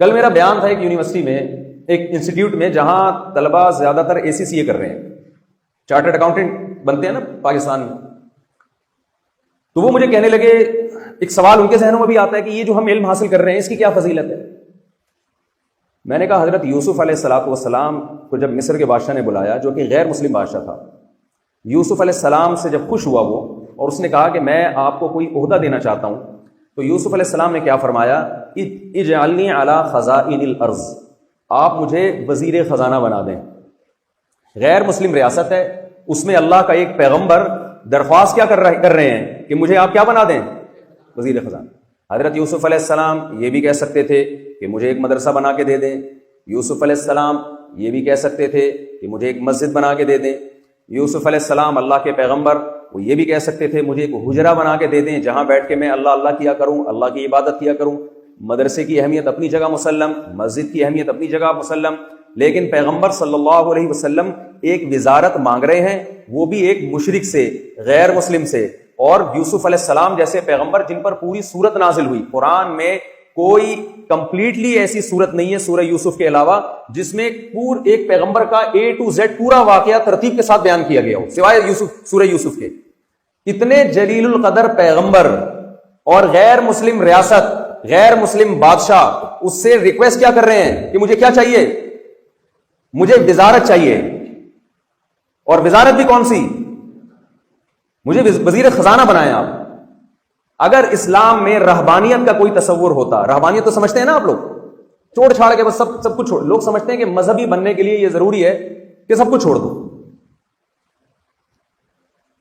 کل میرا بیان تھا ایک یونیورسٹی میں، ایک انسٹیٹیوٹ میں، جہاں طلبہ زیادہ تر ACCA کر رہے ہیں، چارٹرڈ اکاؤنٹنٹ بنتے ہیں نا پاکستان میں. تو وہ مجھے کہنے لگے، ایک سوال ان کے ذہنوں میں بھی آتا ہے کہ یہ جو ہم علم حاصل کر رہے ہیں اس کی کیا فضیلت ہے. میں نے کہا حضرت یوسف علیہ الصلوۃ والسلام کو جب مصر کے بادشاہ نے بلایا، جو کہ غیر مسلم بادشاہ تھا، یوسف علیہ السلام سے جب خوش ہوا وہ، اور اس نے کہا کہ میں آپ کو کوئی عہدہ دینا چاہتا ہوں، تو یوسف علیہ السلام نے کیا فرمایا؟ اجعلنی علی خزائن الارض، آپ مجھے وزیر خزانہ بنا دیں. غیر مسلم ریاست ہے، اس میں اللہ کا ایک پیغمبر درخواست کیا کر رہے ہیں کہ مجھے آپ کیا بنا دیں؟ وزیر خزانہ. حضرت یوسف علیہ السلام یہ بھی کہہ سکتے تھے کہ مجھے ایک مدرسہ بنا کے دے دیں. یوسف علیہ السلام یہ بھی کہہ سکتے تھے کہ مجھے ایک مسجد بنا کے دے دیں. یوسف علیہ السلام اللہ کے پیغمبر، وہ یہ بھی کہہ سکتے تھے مجھے ایک حجرہ بنا کے دے دیں جہاں بیٹھ کے میں اللہ اللہ کیا کروں، اللہ کی عبادت کیا کروں. مدرسے کی اہمیت اپنی جگہ مسلم، مسجد کی اہمیت اپنی جگہ مسلم، لیکن پیغمبر صلی اللہ علیہ وسلم ایک وزارت مانگ رہے ہیں، وہ بھی ایک مشرک سے، غیر مسلم سے. اور یوسف علیہ السلام جیسے پیغمبر جن پر پوری سورت نازل ہوئی، قرآن میں کوئی کمپلیٹلی ایسی سورت نہیں ہے سورہ یوسف کے علاوہ جس میں ایک پیغمبر کا A to Z پورا واقعہ ترتیب کے ساتھ بیان کیا گیا ہو، سوائے سورہ یوسف کے. اتنے جلیل القدر پیغمبر اور غیر مسلم ریاست، غیر مسلم بادشاہ اس سے ریکویسٹ کیا کر رہے ہیں کہ مجھے کیا چاہیے؟ مجھے وزارت چاہیے. اور وزارت بھی کون سی؟ مجھے وزیر خزانہ بنائیں آپ. اگر اسلام میں رہبانیت کا کوئی تصور ہوتا، رہبانیت تو سمجھتے ہیں نا آپ لوگ، چھوڑ چھاڑ کے بس سب کچھ چھوڑ. لوگ سمجھتے ہیں کہ مذہبی بننے کے لیے یہ ضروری ہے کہ سب کچھ چھوڑ دو.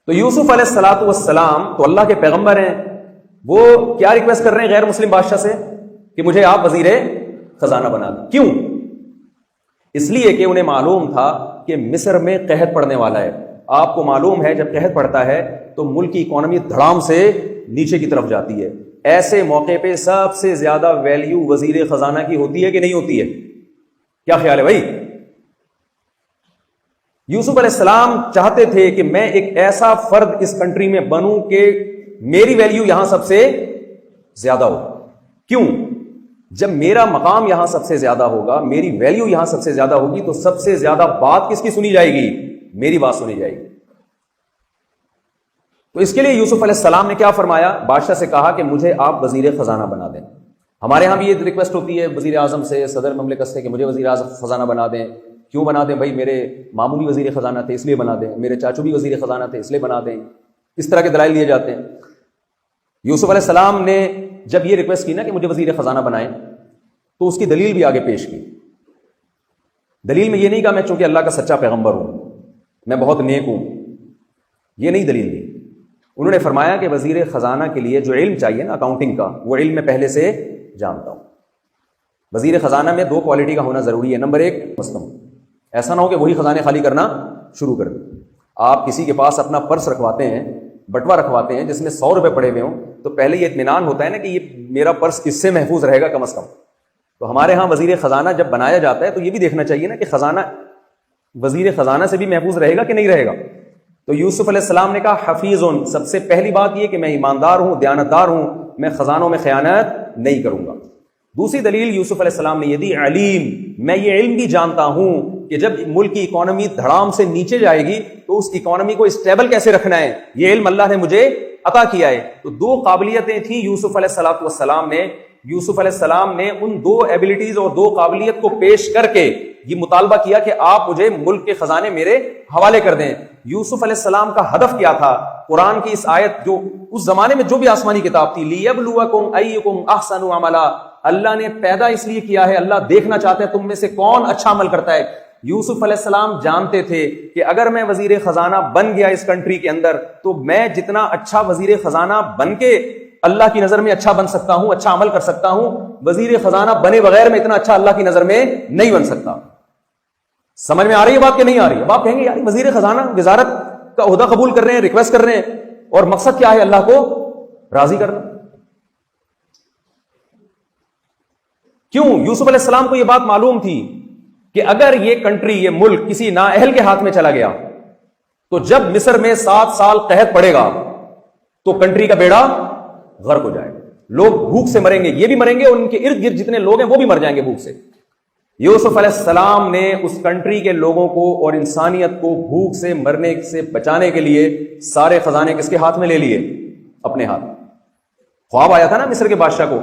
تو یوسف علیہ الصلوۃ والسلام تو اللہ کے پیغمبر ہیں، وہ کیا ریکویسٹ کر رہے ہیں غیر مسلم بادشاہ سے کہ مجھے آپ وزیر خزانہ بنا دیں. کیوں؟ اس لیے کہ انہیں معلوم تھا کہ مصر میں قحط پڑنے والا ہے. آپ کو معلوم ہے جب قحط پڑتا ہے تو ملک کی اکانومی دھڑام سے نیچے کی طرف جاتی ہے. ایسے موقع پہ سب سے زیادہ ویلیو وزیر خزانہ کی ہوتی ہے کہ نہیں ہوتی ہے؟ کیا خیال ہے بھائی؟ یوسف علیہ السلام چاہتے تھے کہ میں ایک ایسا فرد اس کنٹری میں بنوں کہ میری ویلیو یہاں سب سے زیادہ ہو. کیوں؟ جب میرا مقام یہاں سب سے زیادہ ہوگا، میری ویلیو یہاں سب سے زیادہ ہوگی، تو سب سے زیادہ بات کس کی سنی جائے گی؟ میری بات سنی جائے گی. تو اس کے لیے یوسف علیہ السلام نے کیا فرمایا؟ بادشاہ سے کہا کہ مجھے آپ وزیر خزانہ بنا دیں. ہمارے ہاں بھی یہ ریکویسٹ ہوتی ہے وزیر اعظم سے، صدر مملکت سے، کہ مجھے وزیر اعظم خزانہ بنا دیں. کیوں بنا دیں بھائی؟ میرے ماموں بھی وزیر خزانہ تھے اس لیے بنا دیں، میرے چاچو بھی وزیر خزانہ تھے اس لیے بنا دیں. اس طرح کے دلائل دیے جاتے ہیں. یوسف علیہ السلام نے جب یہ ریکویسٹ کی نا کہ مجھے وزیر خزانہ بنائیں، تو اس کی دلیل بھی آگے پیش کی. دلیل میں یہ نہیں کہا میں چونکہ اللہ کا سچا پیغمبر ہوں، میں بہت نیک ہوں، یہ نہیں دلیل دی. انہوں نے فرمایا کہ وزیر خزانہ کے لیے جو علم چاہیے نا اکاؤنٹنگ کا، وہ علم میں پہلے سے جانتا ہوں. وزیر خزانہ میں 2 کوالٹی کا ہونا ضروری ہے. نمبر 1 مسلم، ایسا نہ ہو کہ وہی خزانے خالی کرنا شروع کر دیں. آپ کسی کے پاس اپنا پرس رکھواتے ہیں، بٹوا رکھواتے ہیں جس میں 100 روپے پڑے ہوئے ہوں، تو پہلے یہ اطمینان ہوتا ہے نا کہ یہ میرا پرس اس سے محفوظ رہے گا کم از کم. تو ہمارے ہاں وزیر خزانہ جب بنایا جاتا ہے تو یہ بھی دیکھنا چاہیے نا کہ خزانہ وزیر خزانہ سے بھی محفوظ رہے گا کہ نہیں رہے گا. تو یوسف علیہ السلام نے کہا حفیظ، سب سے پہلی بات یہ کہ میں ایماندار ہوں، دیانتدار ہوں، میں خزانوں میں خیانت نہیں کروں گا. دوسری دلیل یوسف علیہ السلام نے یہ دی، علیم، میں یہ علم بھی جانتا ہوں کہ جب ملک کی اکانومی دھڑام سے نیچے جائے گی تو اس اکانومی کو اسٹیبل کیسے رکھنا ہے، یہ علم اللہ نے مجھے عطا کیا ہے. تو 2 قابلیتیں تھیں یوسف علیہ الصلوۃ والسلام نے. یوسف علیہ السلام نے ان 2 ایبلٹیز اور 2 قابلیت کو پیش کر کے یہ مطالبہ کیا کہ آپ مجھے ملک کے خزانے میرے حوالے کر دیں. یوسف علیہ السلام کا ہدف کیا تھا؟ قرآن کی اس آیت، جو اس زمانے میں جو بھی آسمانی کتاب تھی، لیبلوکم ایکم احسن عملا، اللہ نے پیدا اس لیے کیا ہے، اللہ دیکھنا چاہتے ہیں تم میں سے کون اچھا عمل کرتا ہے. یوسف علیہ السلام جانتے تھے کہ اگر میں وزیر خزانہ بن گیا اس کنٹری کے اندر تو میں جتنا اچھا وزیر خزانہ بن کے اللہ کی نظر میں اچھا بن سکتا ہوں، اچھا عمل کر سکتا ہوں، وزیر خزانہ بنے بغیر میں اتنا اچھا اللہ کی نظر میں نہیں بن سکتا. سمجھ میں آ رہی ہے بات کہ نہیں آ رہی ہے؟ آپ کہیں گے یار وزیر خزانہ وزارت کا عہدہ قبول کر رہے ہیں، ریکویسٹ کر رہے ہیں، اور مقصد کیا ہے؟ اللہ کو راضی کرنا. کیوں؟ یوسف علیہ السلام کو یہ بات معلوم تھی کہ اگر یہ کنٹری، یہ ملک کسی نااہل کے ہاتھ میں چلا گیا تو جب مصر میں 7 سال قحط پڑے گا تو کنٹری کا بیڑا غرق ہو جائے گا. لوگ بھوک سے مریں گے, یہ بھی مریں گے, اور ان کے ارد گرد جتنے لوگ ہیں وہ بھی مر جائیں گے بھوک سے. یوسف علیہ السلام نے اس کنٹری کے لوگوں کو اور انسانیت کو بھوک سے مرنے سے بچانے کے لیے سارے خزانے کس کے ہاتھ میں لے لیے؟ اپنے ہاتھ. خواب آیا تھا نا مصر کے بادشاہ کو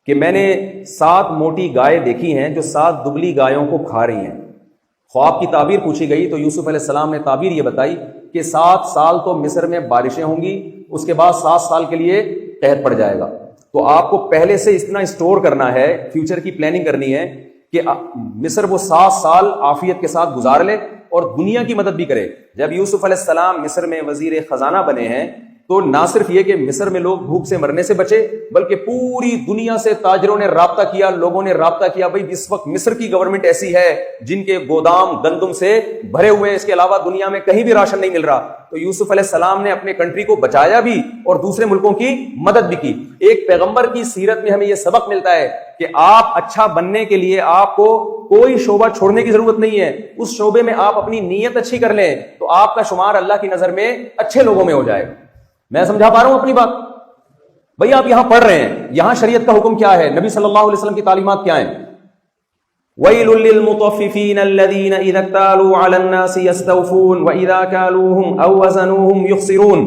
کہ میں نے 7 موٹی گائے دیکھی ہیں جو 7 دبلی گایوں کو کھا رہی ہیں. خواب کی تعبیر پوچھی گئی تو یوسف علیہ السلام نے تعبیر یہ بتائی کہ 7 سال تو مصر میں بارشیں ہوں گی, اس کے بعد 7 سال کے لیے قحط پڑ جائے گا. تو آپ کو پہلے سے اتنا اسٹور کرنا ہے, فیوچر کی پلاننگ کرنی ہے کہ مصر وہ 7 سال عافیت کے ساتھ گزار لے اور دنیا کی مدد بھی کرے. جب یوسف علیہ السلام مصر میں وزیر خزانہ بنے ہیں تو نہ صرف یہ کہ مصر میں لوگ بھوک سے مرنے سے بچے, بلکہ پوری دنیا سے تاجروں نے رابطہ کیا, لوگوں نے رابطہ کیا. بھائی اس وقت مصر کی گورنمنٹ ایسی ہے جن کے گودام گندم سے بھرے ہوئے, اس کے علاوہ دنیا میں کہیں بھی راشن نہیں مل رہا. تو یوسف علیہ السلام نے اپنے کنٹری کو بچایا بھی اور دوسرے ملکوں کی مدد بھی کی. ایک پیغمبر کی سیرت میں ہمیں یہ سبق ملتا ہے کہ آپ اچھا بننے کے لیے آپ کو کوئی شعبہ چھوڑنے کی ضرورت نہیں ہے. اس شعبے میں آپ اپنی نیت اچھی کر لیں تو آپ کا شمار اللہ کی نظر میں اچھے لوگوں میں ہو جائے. میں سمجھا پا رہا ہوں اپنی بات؟ بھئی آپ یہاں پڑھ رہے ہیں, یہاں شریعت کا حکم کیا ہے, نبی صلی اللہ علیہ وسلم کی تعلیمات کیا ہیں؟ وَيْلٌ لِّلْمُطَفِّفِينَ الَّذِينَ إِذَا اكْتَالُوا عَلَى النَّاسِ يَسْتَوْفُونَ وَإِذَا كَالُوهُمْ أَوْ وَزَنُوهُمْ يُخْسِرُونَ.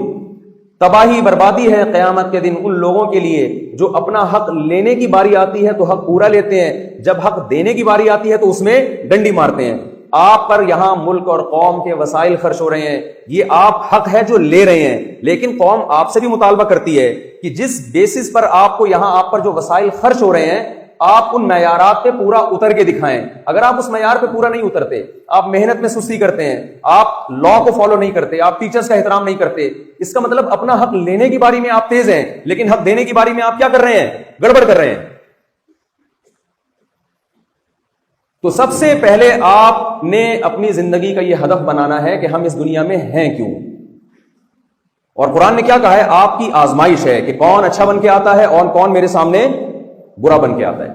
تباہی بربادی ہے قیامت کے دن ان لوگوں کے لیے جو اپنا حق لینے کی باری آتی ہے تو حق پورا لیتے ہیں, جب حق دینے کی باری آتی ہے تو اس میں ڈنڈی مارتے ہیں. آپ پر یہاں ملک اور قوم کے وسائل خرچ ہو رہے ہیں, یہ آپ حق ہے جو لے رہے ہیں, لیکن قوم آپ سے بھی مطالبہ کرتی ہے کہ جس بیسس پر آپ کو یہاں آپ پر جو وسائل خرچ ہو رہے ہیں آپ ان معیارات پہ پورا اتر کے دکھائیں. اگر آپ اس معیار پہ پورا نہیں اترتے, آپ محنت میں سستی کرتے ہیں, آپ لا کو فالو نہیں کرتے, آپ ٹیچرز کا احترام نہیں کرتے, اس کا مطلب اپنا حق لینے کی باری میں آپ تیز ہیں لیکن حق دینے کی باری میں آپ کیا کر رہے ہیں؟ گڑبڑ کر رہے ہیں. تو سب سے پہلے آپ نے اپنی زندگی کا یہ ہدف بنانا ہے کہ ہم اس دنیا میں ہیں کیوں. اور قرآن نے کیا کہا ہے؟ آپ کی آزمائش ہے کہ کون اچھا بن کے آتا ہے اور کون میرے سامنے برا بن کے آتا ہے.